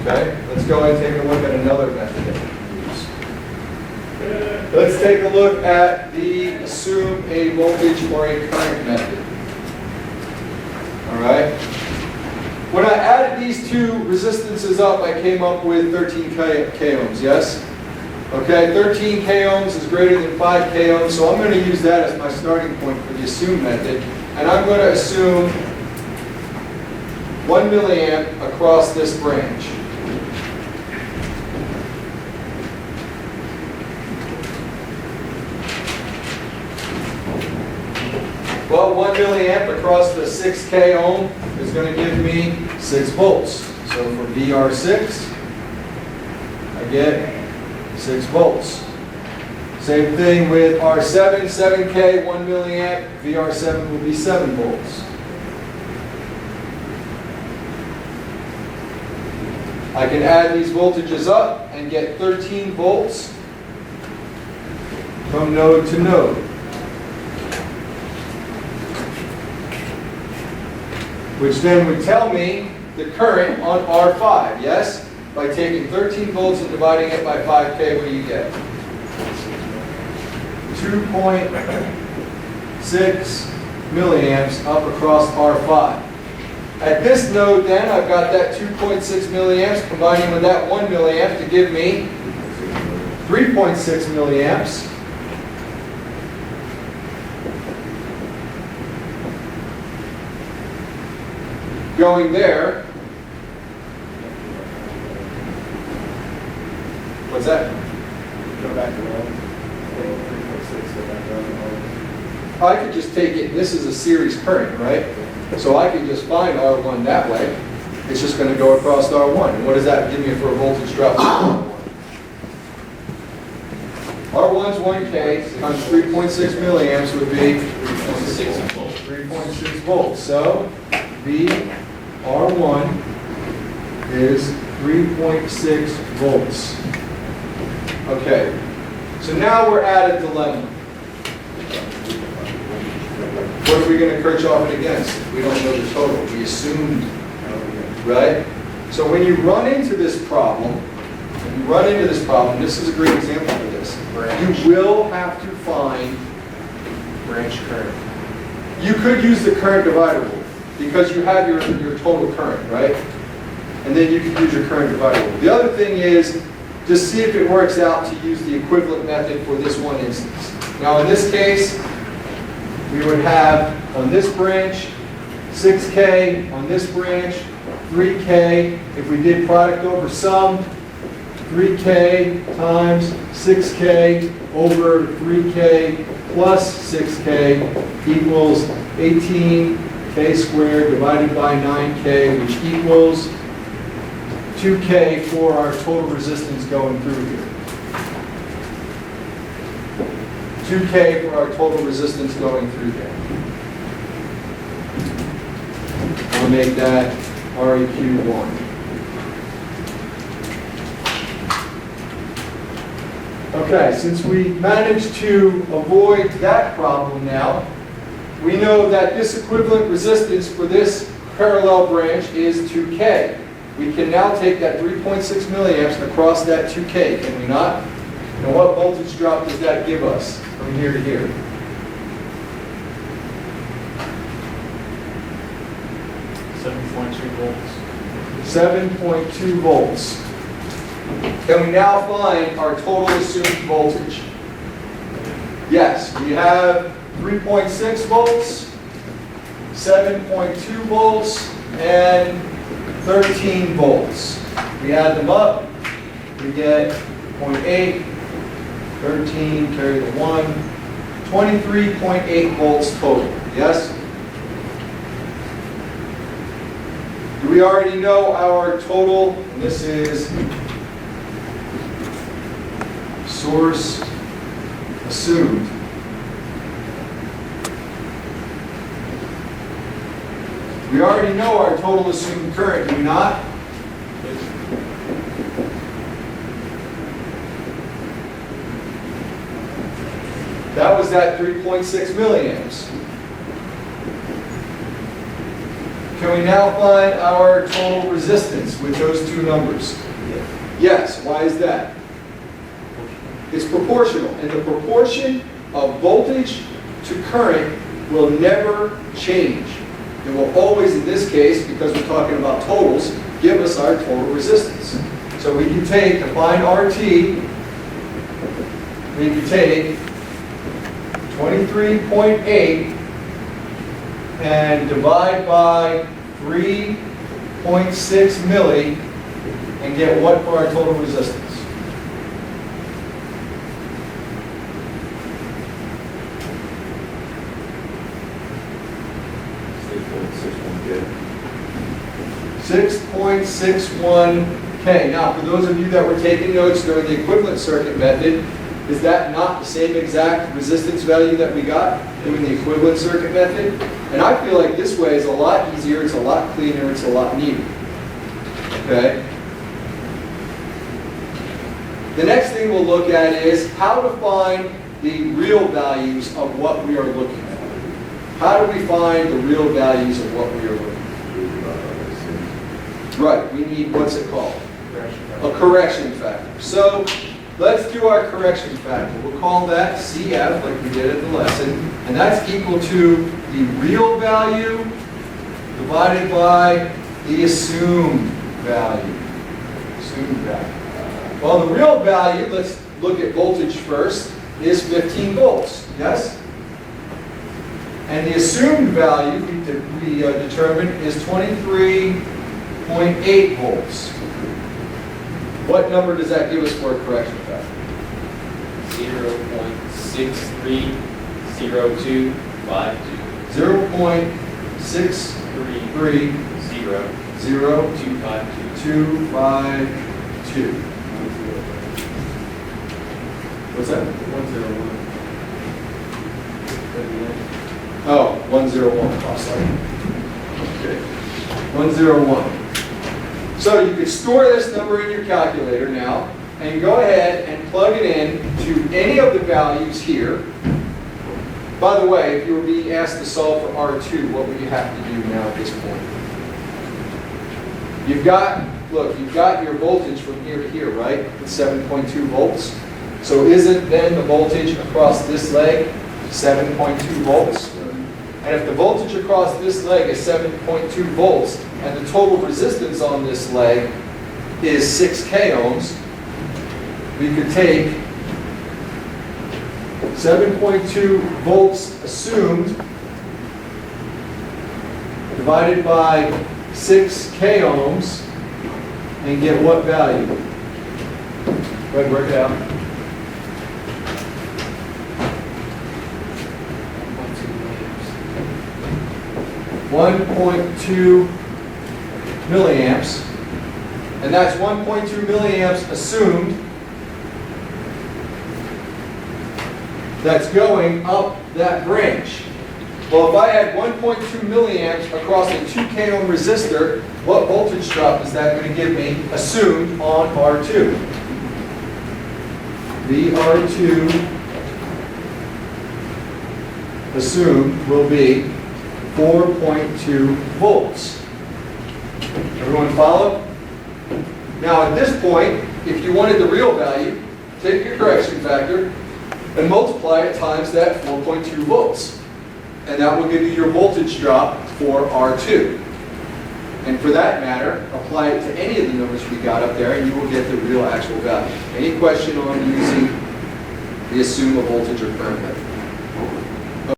Okay, let's go ahead and take a look at another method that we can use. Let's take a look at the assume a voltage or a current method. All right. When I added these two resistances up, I came up with 13 k ohms, yes? Okay, 13 k ohms is greater than 5 k ohms, so I'm going to use that as my starting point for the assume method. And I'm going to assume 1 milliamp across this branch. Well, 1 milliamp across the 6 k ohm is going to give me 6 volts. So for VR6, I get 6 volts. Same thing with R7, 7K, 1 milliamp, VR7 will be 7 volts. I can add these voltages up and get 13 volts from node to node. Which then would tell me the current on R5, yes? By taking 13 volts and dividing it by 5K, what do you get? 2.6 milliamps up across R5. At this node then, I've got that 2.6 milliamps combining with that 1 milliamp to give me 3.6 milliamps. Going there. What's that? Go back to 3.6, go back to I could just take it, this is a series current, right? So I can just find R1 that way. It's just going to go across R1. And what does that give me for a voltage drop? R1's 1K times 3.6 milliamps would be 3.6 volts. 3.6 volts. So V R1 is 3.6 volts. Okay, so now we're at a dilemma. What are we going to Kirchhoff it against? We don't know the total. We assumed, right? So when you run into this problem, this is a great example of this. You will have to find branch current. You could use the current divider rule because you have your total current, right? And then you can use your current divider rule. The other thing is, just see if it works out to use the equivalent method for this one instance. Now in this case, we would have on this branch, 6K, on this branch, 3K. If we did product over sum, 3K times 6K over 3K plus 6K equals 18K squared divided by 9K, which equals 2K for our total resistance going through here. 2K for our total resistance going through there. We'll make that REQ1. Okay, since we managed to avoid that problem now, we know that this equivalent resistance for this parallel branch is 2K. We can now take that 3.6 milliamps across that 2K, can we not? And what voltage drop does that give us from here to here? 7.2 volts. 7.2 volts. Can we now find our total assumed voltage? Yes, we have 3.6 volts, 7.2 volts, and 13 volts. We add them up, we get 0.8, 13, carry the 1, 23.8 volts total, yes? Do we already know our total? And this is source assumed. We already know our total assumed current, do we not? That was that 3.6 milliamps. Can we now find our total resistance with those two numbers? Yes. Why is that? It's proportional, and the proportion of voltage to current will never change. It will always, in this case, because we're talking about totals, give us our total resistance. So we can take, to find RT, we can take 23.8 and divide by 3.6 milli and get what for our total resistance? $6.61K. Now, for those of you that were taking notes during the equivalent circuit method, is that not the same exact resistance value that we got doing the equivalent circuit method? And I feel like this way is a lot easier, it's a lot cleaner, it's a lot neater. Okay? The next thing we'll look at is how to find the real values of what we are looking for. How do we find the real values of what we are looking for? Right, we need, what's it called? A correction factor. So let's do our correction factor. We'll call that CF, like we did in the lesson, and that's equal to the real value divided by the assumed value. Assumed value. Well, the real value, let's look at voltage first, is 15 volts, yes? And the assumed value we determined is 23.8 volts. What number does that give us for a correction factor? 0.630252. 0.6330252. What's that? 101. Oh, 101. Oh, sorry. Okay. 101. So you could store this number in your calculator now and go ahead and plug it in to any of the values here. By the way, if you were being asked to solve for R2, what would you have to do now at this point? You've got your voltage from here to here, right? It's 7.2 volts. So isn't then the voltage across this leg 7.2 volts? And if the voltage across this leg is 7.2 volts, and the total resistance on this leg is 6K ohms, we could take 7.2 volts assumed divided by 6K ohms and get what value? Go ahead, work it out. 1.2 milliamps, and that's 1.2 milliamps assumed. That's going up that branch. Well, if I had 1.2 milliamps across a 2K ohm resistor, what voltage drop is that going to give me assumed on R2? The R2 assumed will be 4.2 volts. Everyone follow? Now at this point, if you wanted the real value, take your correction factor and multiply it times that 4.2 volts. And that will give you your voltage drop for R2. And for that matter, apply it to any of the numbers we got up there and you will get the real actual value. Any question on using the assume a voltage or current method?